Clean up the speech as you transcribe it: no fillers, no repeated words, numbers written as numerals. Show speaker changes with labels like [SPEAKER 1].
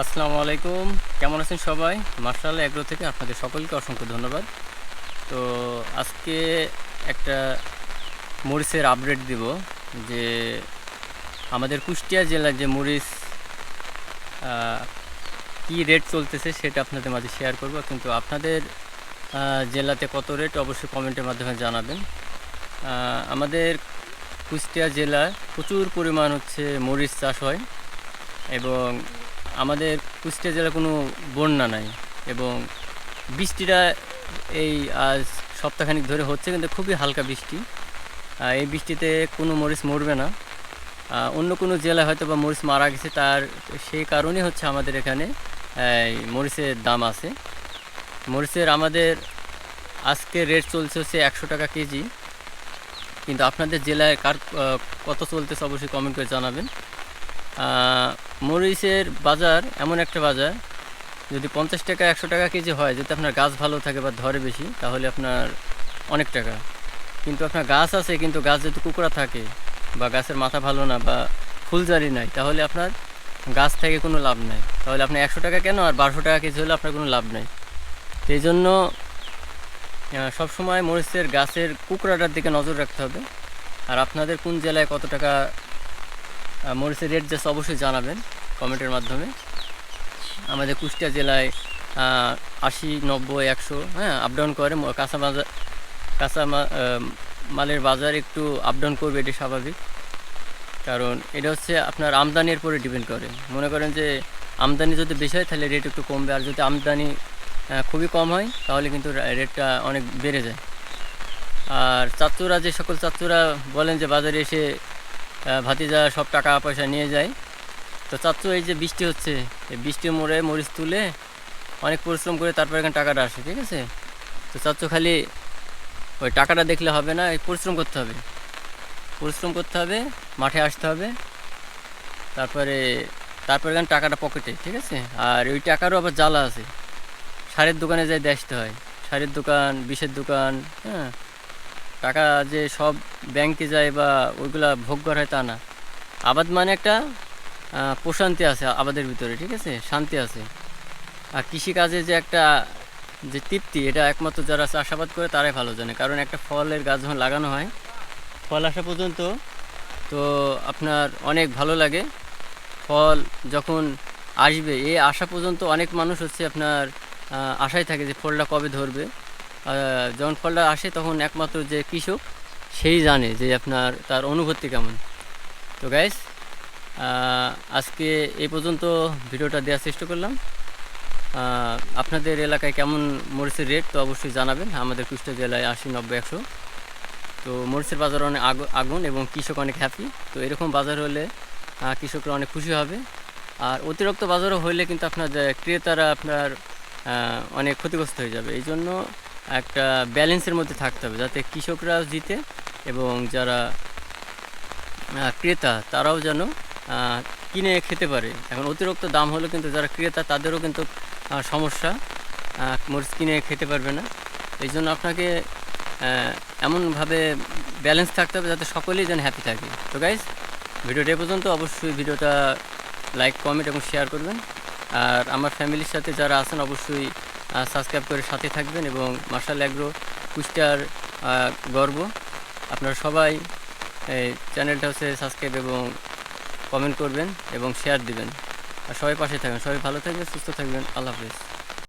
[SPEAKER 1] আসসালামু আলাইকুম, কেমন আছেন সবাই? মার্শাল এগ্রো থেকে আপনাদের সকলকে অসংখ্য ধন্যবাদ। তো আজকে একটা মরিচের আপডেট দিব যে আমাদের কুষ্টিয়া জেলার যে মরিচ কি রেট চলতেছে সেটা আপনাদের মাঝে শেয়ার করব। কিন্তু আপনাদের জেলাতে কত রেট অবশ্যই কমেন্টের মাধ্যমে জানাবেন। আমাদের কুষ্টিয়া জেলায় প্রচুর পরিমাণ হচ্ছে মরিচ চাষ হয় এবং আমাদের কুষ্টিয়া জেলায় কোনো বন্যা নাই এবং বৃষ্টিটা এই আজ সপ্তাহখানিক ধরে হচ্ছে, কিন্তু খুবই হালকা বৃষ্টি। এই বৃষ্টিতে কোনো মরিচ মরবে না। অন্য কোনো জেলায় হয়তো বা মরিচ মারা গেছে, তার সেই কারণে হচ্ছে আমাদের এখানে এই মরিচের দাম আছে। মরিচের আমাদের আজকে রেট চলছে হচ্ছে 100 টাকা কেজি, কিন্তু আপনাদের জেলায় কার কত চলতেছে অবশ্যই কমেন্ট করে জানাবেন। মরিচের বাজার এমন একটা বাজার, যদি 50 টাকা 100 টাকা কেজি হয়, যদি আপনার গাছ ভালো থাকে বা ধরে বেশি, তাহলে আপনার অনেক টাকা। কিন্তু আপনার গাছ আছে কিন্তু গাছ যদি কুকড়া থাকে বা গাছের মাথা ভালো না বা ফুলজারি নাই, তাহলে আপনার গাছ থেকে কোনো লাভ নাই। তাহলে আপনার 100 টাকা কেন আর 1200 টাকা কেজি হলে আপনার কোনো লাভ নাই। তো এই জন্য সবসময় মরিচের গাছের কুকড়াটার দিকে নজর রাখতে হবে। আর আপনাদের কোন জেলায় কত টাকা মরিচের রেট যাচ্ছে অবশ্যই জানাবেন কমেন্টের মাধ্যমে। আমাদের কুষ্টিয়া জেলায় 80, 90, 100 আপ ডাউন করে। কাঁচা মালের বাজার একটু আপ ডাউন করবে, এটি স্বাভাবিক। কারণ এটা হচ্ছে আপনার আমদানির উপরে ডিপেন্ড করে। মনে করেন যে আমদানি যদি বেশি হয় তাহলে রেট একটু কমবে, আর যদি আমদানি খুবই কম হয় তাহলে কিন্তু রেটটা অনেক বেড়ে যায়। আর চাচ্চুরা, যে সকল চাচ্চুরা বলেন যে বাজারে এসে ভাতিজা সব টাকা পয়সা নিয়ে যায়, তো চাচ্চু এই যে বৃষ্টি হচ্ছে, এই বৃষ্টির মোড়ে মরিচ তুলে অনেক পরিশ্রম করে তারপর এখানে টাকাটা আসে, ঠিক আছে? তো চাচ্চু খালি ওই টাকাটা দেখলে হবে না, পরিশ্রম করতে হবে, পরিশ্রম করতে হবে, মাঠে আসতে হবে, তারপরে এখানে টাকাটা পকেটে, ঠিক আছে? আর ওই টাকারও আবার জ্বালা আছে, সারের দোকানে যাই দিয়ে আসতে হয়, সারের দোকান, বিষের দোকান। টাকা যে সব ব্যাংকে যায় বা ওইগুলা ভোগ করা হয় তা না। আবাদ মানে একটা প্রশান্তি আছে আবাদের ভিতরে, ঠিক আছে? শান্তি আছে। আর কৃষিকাজে যে একটা যে তৃপ্তি, এটা একমাত্র যারা চাষাবাদ করে তারাই ভালো জানে। কারণ একটা ফলের গাছ যখন লাগানো হয়, ফল আসা পর্যন্ত তো আপনার অনেক ভালো লাগে। ফল যখন আসবে এই আসা পর্যন্ত অনেক মানুষ হচ্ছে আপনার আশায় থাকে যে ফলটা কবে ধরবে। যখন ফলটা আসে তখন একমাত্র যে কৃষক সেই জানে যে আপনার তার অনুভূতি কেমন। তো গাইস, আজকে এই পর্যন্ত ভিডিওটা দেওয়ার চেষ্টা করলাম। আপনাদের এলাকায় কেমন মরিচের রেট তো অবশ্যই জানাবেন। আমাদের কুষ্টিয়া জেলায় 80, 90, 100। তো মরিচের বাজার অনেক আগুন এবং কৃষক অনেক হ্যাপি। তো এরকম বাজার হলে কৃষকরা অনেক খুশি হবে। আর অতিরিক্ত বাজারও হইলে কিন্তু আপনার ক্রেতারা আপনার অনেক ক্ষতিগ্রস্ত হয়ে যাবে। এই জন্য একটা ব্যালেন্সের মধ্যে থাকতে হবে, যাতে কৃষকরা জিতে এবং যারা ক্রেতা তারাও যেন কিনে খেতে পারে। এখন অতিরিক্ত দাম হলে কিন্তু যারা ক্রেতা তাদেরও কিন্তু সমস্যা, মরিচ কিনে খেতে পারবে না। এই জন্য আপনাকে এমনভাবে ব্যালেন্স থাকতে হবে যাতে সকলেই যেন হ্যাপি থাকে। তো গাইজ, ভিডিওটা এ পর্যন্ত। অবশ্যই ভিডিওটা লাইক, কমেন্ট এবং শেয়ার করবেন। আর আমার ফ্যামিলির সাথে যারা আছেন অবশ্যই সাবস্ক্রাইব করে সাথে থাকবেন। এবং মার্শাল এগ্রো কুষ্টিয়ার গর্ব, আপনারা সবাই এই চ্যানেলটা হচ্ছে সাবস্ক্রাইব এবং কমেন্ট করবেন এবং শেয়ার দিবেন। আর সবাই পাশে থাকবেন, সবাই ভালো থাকবেন, সুস্থ থাকবেন। আল্লাহ হাফেজ।